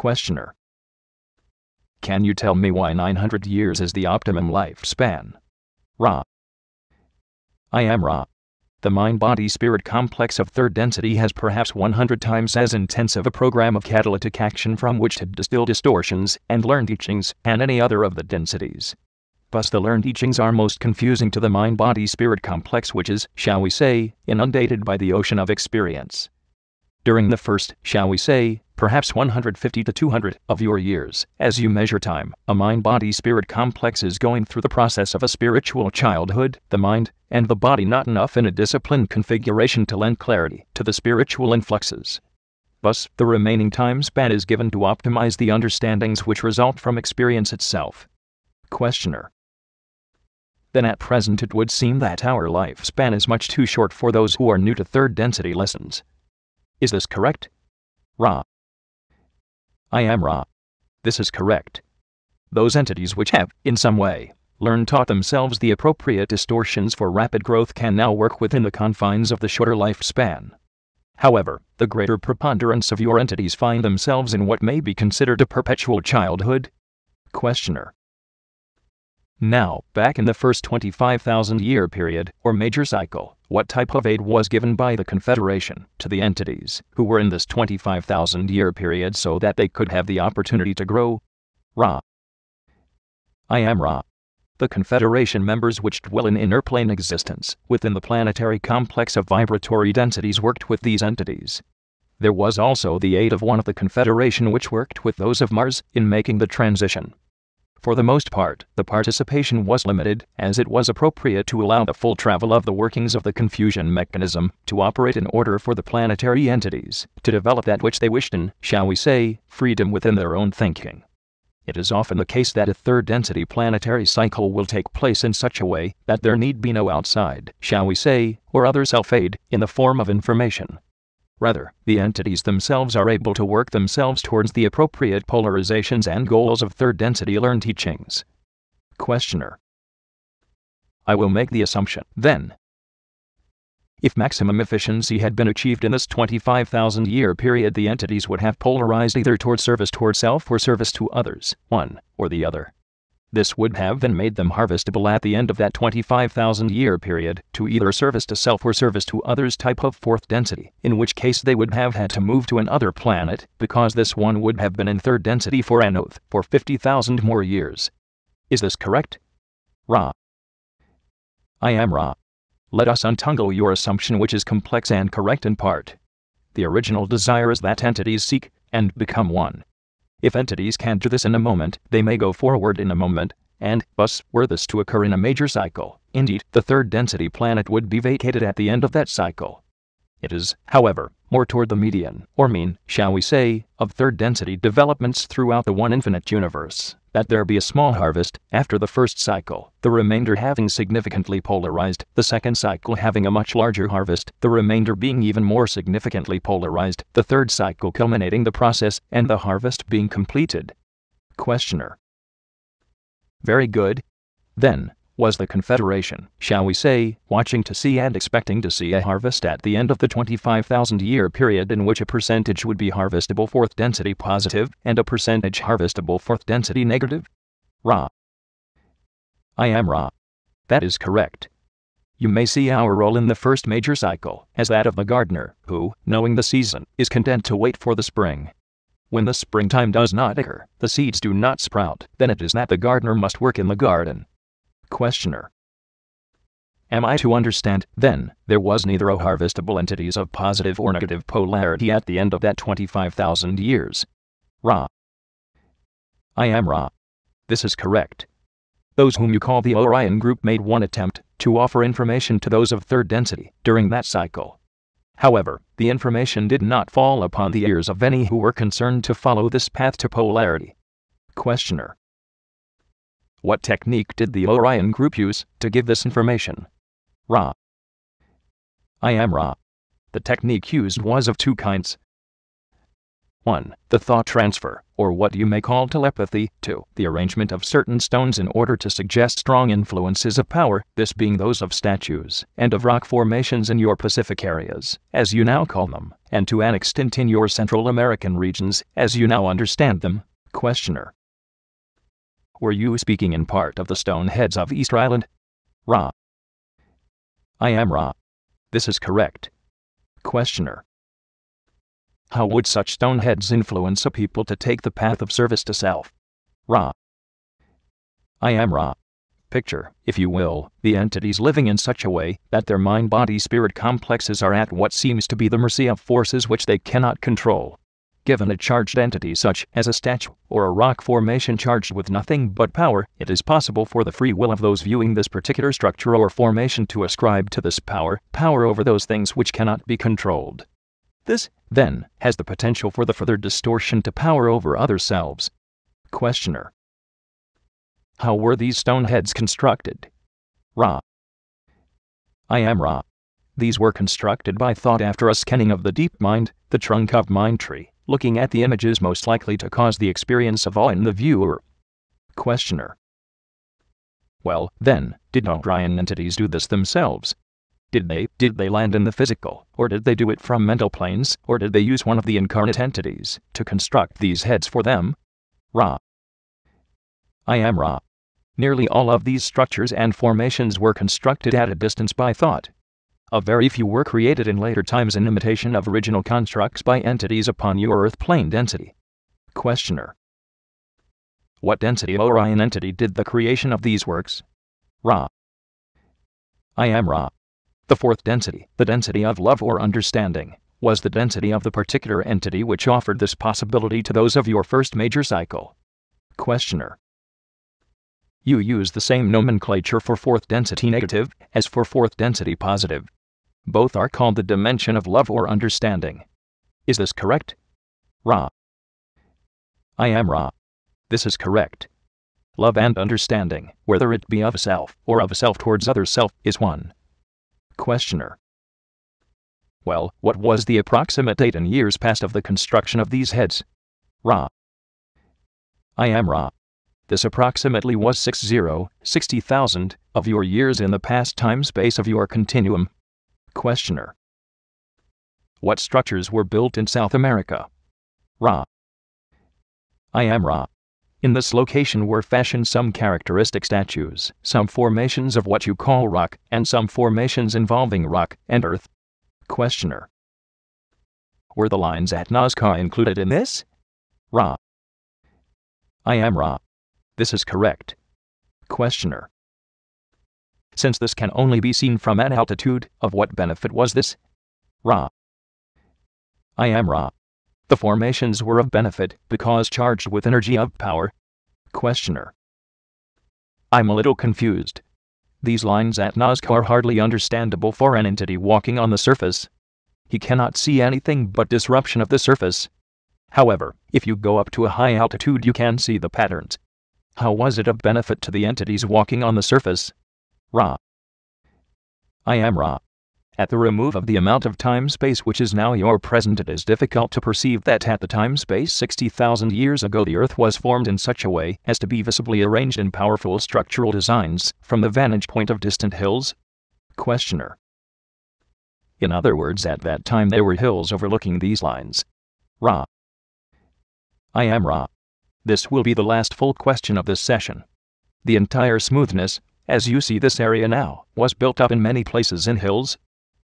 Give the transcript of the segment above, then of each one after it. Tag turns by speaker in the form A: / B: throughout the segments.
A: Questioner. Can you tell me why 900 years is the optimum lifespan? Ra. I am Ra. The mind-body-spirit complex of third density has perhaps 100 times as intensive a program of catalytic action from which to distill distortions and learn teachings and any other of the densities. Thus the learned teachings are most confusing to the mind-body-spirit complex, which is, shall we say, inundated by the ocean of experience. During the first, shall we say, perhaps 150 to 200 of your years, as you measure time, a mind-body-spirit complex is going through the process of a spiritual childhood, the mind and the body not enough in a disciplined configuration to lend clarity to the spiritual influxes. Thus, the remaining time span is given to optimize the understandings which result from experience itself. Questioner. Then at present it would seem that our lifespan is much too short for those who are new to third density lessons. Is this correct? Ra. I am Ra. This is correct. Those entities which have, in some way, taught themselves the appropriate distortions for rapid growth can now work within the confines of the shorter lifespan. However, the greater preponderance of your entities find themselves in what may be considered a perpetual childhood. Questioner. Now, back in the first 25,000-year period, or major cycle, what type of aid was given by the Confederation to the entities who were in this 25,000-year period so that they could have the opportunity to grow? Ra. I am Ra. The Confederation members which dwell in inner plane existence within the planetary complex of vibratory densities worked with these entities. There was also the aid of one of the Confederation which worked with those of Mars in making the transition. For the most part, the participation was limited, as it was appropriate to allow the full travel of the workings of the confusion mechanism to operate in order for the planetary entities to develop that which they wished in, shall we say, freedom within their own thinking. It is often the case that a third density planetary cycle will take place in such a way that there need be no outside, shall we say, or other self-aid in the form of information. Rather, the entities themselves are able to work themselves towards the appropriate polarizations and goals of third density learned teachings. Questioner. I will make the assumption, then. If maximum efficiency had been achieved in this 25,000-year period, the entities would have polarized either towards service toward self or service to others, one or the other. This would have then made them harvestable at the end of that 25,000-year period to either service to self or service to others type of fourth density, in which case they would have had to move to another planet, because this one would have been in third density for an oath for 50,000 more years. Is this correct? Ra. I am Ra. Let us untangle your assumption, which is complex and correct in part. The original desire is that entities seek and become one. If entities can do this in a moment, they may go forward in a moment, and, thus, were this to occur in a major cycle, indeed, the third density planet would be vacated at the end of that cycle. It is, however, more toward the median, or mean, shall we say, of third density developments throughout the one infinite universe, that there be a small harvest after the first cycle, the remainder having significantly polarized, the second cycle having a much larger harvest, the remainder being even more significantly polarized, the third cycle culminating the process, and the harvest being completed. Questioner. Very good. Then, was the Confederation, shall we say, watching to see and expecting to see a harvest at the end of the 25,000-year period in which a percentage would be harvestable fourth density positive and a percentage harvestable fourth density negative? Ra. I am Ra. That is correct. You may see our role in the first major cycle as that of the gardener who, knowing the season, is content to wait for the spring. When the springtime does not occur, the seeds do not sprout, then it is that the gardener must work in the garden. Questioner. Am I to understand, then, there was neither a harvestable entities of positive or negative polarity at the end of that 25,000 years? Ra. I am Ra. This is correct. Those whom you call the Orion group made one attempt to offer information to those of third density during that cycle. However, the information did not fall upon the ears of any who were concerned to follow this path to polarity. Questioner. What technique did the Orion group use to give this information? Ra. I am Ra. The technique used was of two kinds. 1. The thought transfer, or what you may call telepathy. 2. The arrangement of certain stones in order to suggest strong influences of power, this being those of statues, and of rock formations in your Pacific areas, as you now call them, and to an extent in your Central American regions, as you now understand them. Questioner. Were you speaking in part of the stone heads of Easter Island? Ra. I am Ra. This is correct. Questioner. How would such stone heads influence a people to take the path of service to self? Ra. I am Ra. Picture, if you will, the entities living in such a way that their mind-body-spirit complexes are at what seems to be the mercy of forces which they cannot control. Given a charged entity such as a statue or a rock formation charged with nothing but power, it is possible for the free will of those viewing this particular structure or formation to ascribe to this power over those things which cannot be controlled. This, then, has the potential for the further distortion to power over other selves. Questioner. How were these stone heads constructed? Ra. I am Ra. These were constructed by thought after a scanning of the deep mind, the trunk of mind tree, looking at the images most likely to cause the experience of awe in the viewer. Questioner. Well, then, did Orion entities do this themselves? Did they land in the physical, or did they do it from mental planes, or did they use one of the incarnate entities to construct these heads for them? Ra. I am Ra. Nearly all of these structures and formations were constructed at a distance by thought. A very few were created in later times in imitation of original constructs by entities upon your Earth plane density. Questioner. What density Orion entity did the creation of these works? Ra. I am Ra. The fourth density, the density of love or understanding, was the density of the particular entity which offered this possibility to those of your first major cycle. Questioner. You use the same nomenclature for fourth density negative as for fourth density positive. Both are called the dimension of love or understanding. Is this correct? Ra. I am Ra. This is correct. Love and understanding, whether it be of self or of self towards other self, is one. Questioner. Well, what was the approximate date in years past of the construction of these heads? Ra. I am Ra. This approximately was 60,000 of your years in the past time-space of your continuum. Questioner. What structures were built in South America? Ra. I am Ra. In this location were fashioned some characteristic statues, some formations of what you call rock, and some formations involving rock and earth. Questioner. Were the lines at Nazca included in this? Ra. I am Ra. This is correct. Questioner. Since this can only be seen from an altitude, of what benefit was this? Ra. I am Ra. The formations were of benefit because charged with energy of power. Questioner. I'm a little confused. These lines at Nazca are hardly understandable for an entity walking on the surface. He cannot see anything but disruption of the surface. However, if you go up to a high altitude you can see the patterns. How was it of benefit to the entities walking on the surface? Ra. I am Ra. At the remove of the amount of time-space which is now your present, it is difficult to perceive that at the time-space 60,000 years ago the Earth was formed in such a way as to be visibly arranged in powerful structural designs from the vantage point of distant hills. Questioner. In other words, at that time there were hills overlooking these lines. Ra. I am Ra. This will be the last full question of this session. The entire smoothness, as you see this area now, was built up in many places in hills.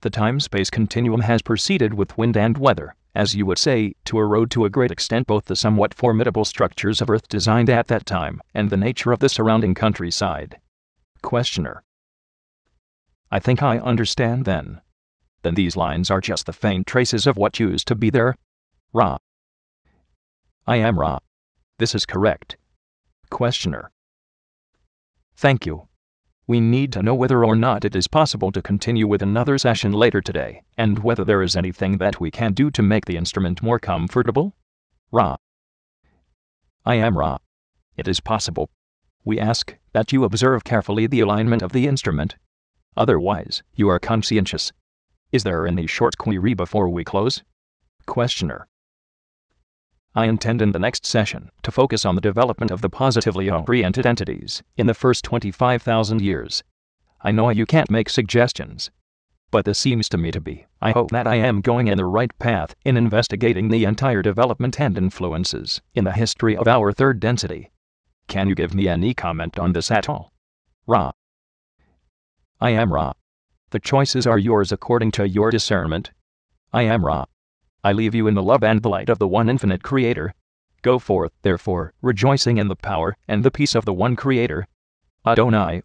A: The time-space continuum has proceeded with wind and weather, as you would say, to erode to a great extent both the somewhat formidable structures of Earth designed at that time and the nature of the surrounding countryside. Questioner. I think I understand then. Then these lines are just the faint traces of what used to be there? Ra. I am Ra. This is correct. Questioner. Thank you. We need to know whether or not it is possible to continue with another session later today, and whether there is anything that we can do to make the instrument more comfortable. Ra. I am Ra. It is possible. We ask that you observe carefully the alignment of the instrument. Otherwise, you are conscientious. Is there any short query before we close? Questioner. I intend in the next session to focus on the development of the positively oriented entities in the first 25,000 years. I know you can't make suggestions, but this seems to me to be, I hope that I am going in the right path in investigating the entire development and influences in the history of our third density. Can you give me any comment on this at all? Ra. I am Ra. The choices are yours according to your discernment. I am Ra. I leave you in the love and the light of the one infinite Creator. Go forth, therefore, rejoicing in the power and the peace of the one Creator. Adonai.